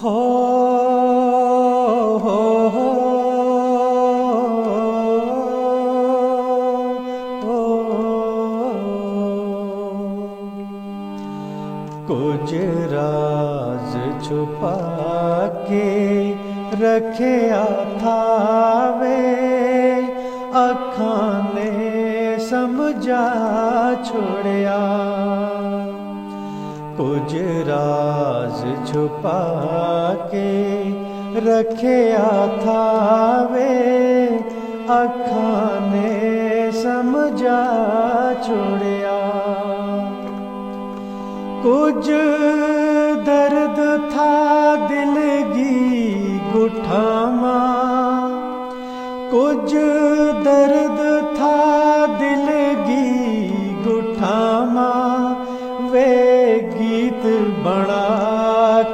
हो हो हो हो कुछ राज छुपा के रखिया थावे अखां ने समझा छोड़िया कुछ राज छुपा के रखिया थावे अखां ने समझा छोड़िया कुछ दर्द था दिल की गुठामा कुछ दर्द था दिल की गुठामा वे गीत बना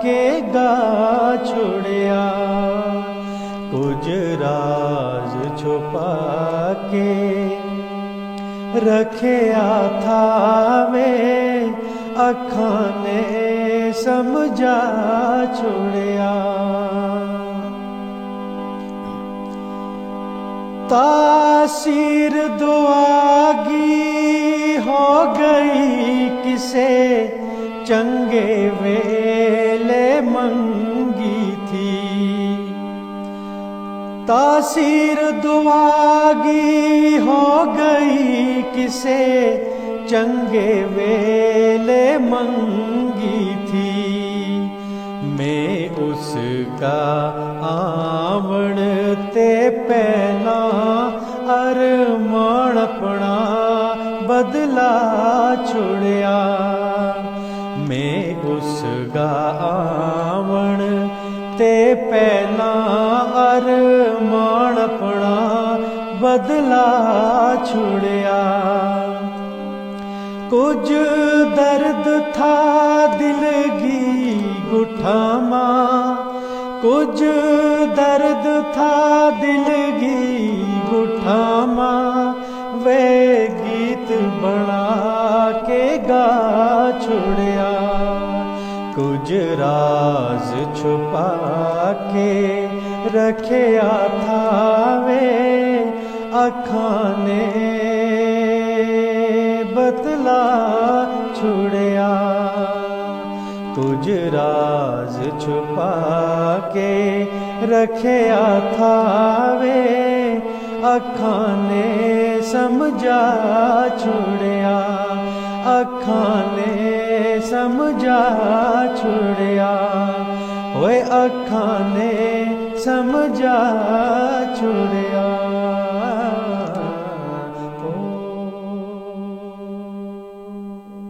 के गा छोड़िया कुछ राज छुपा के रखिया थावे अखां ने समझा छोड़िया तासीर दुआगी हो गई किसे चंगे वेले मंगी थी तासीर दुआगी हो गई किसे चंगे वेले मंगी थी मैं उसका आवण ते पहला अरमान अपना बदला छोड़िया मैं उसका आवण ते पहला अरमान अपना बदला छोड़िया कुछ दर्द था दिल की गुठामा कुछ दर्द था दिल की गुठामा वे गीत बना के गा छोड़िया कुछ राज छुपा के रखिया थावे अखां ने बतला छोड़िया कुछ राज छुपा के रखिया थावे अखां ने समझा छोड़िया अखां ने समझा छोड़िया ओए अखां ने समझा छोड़िया।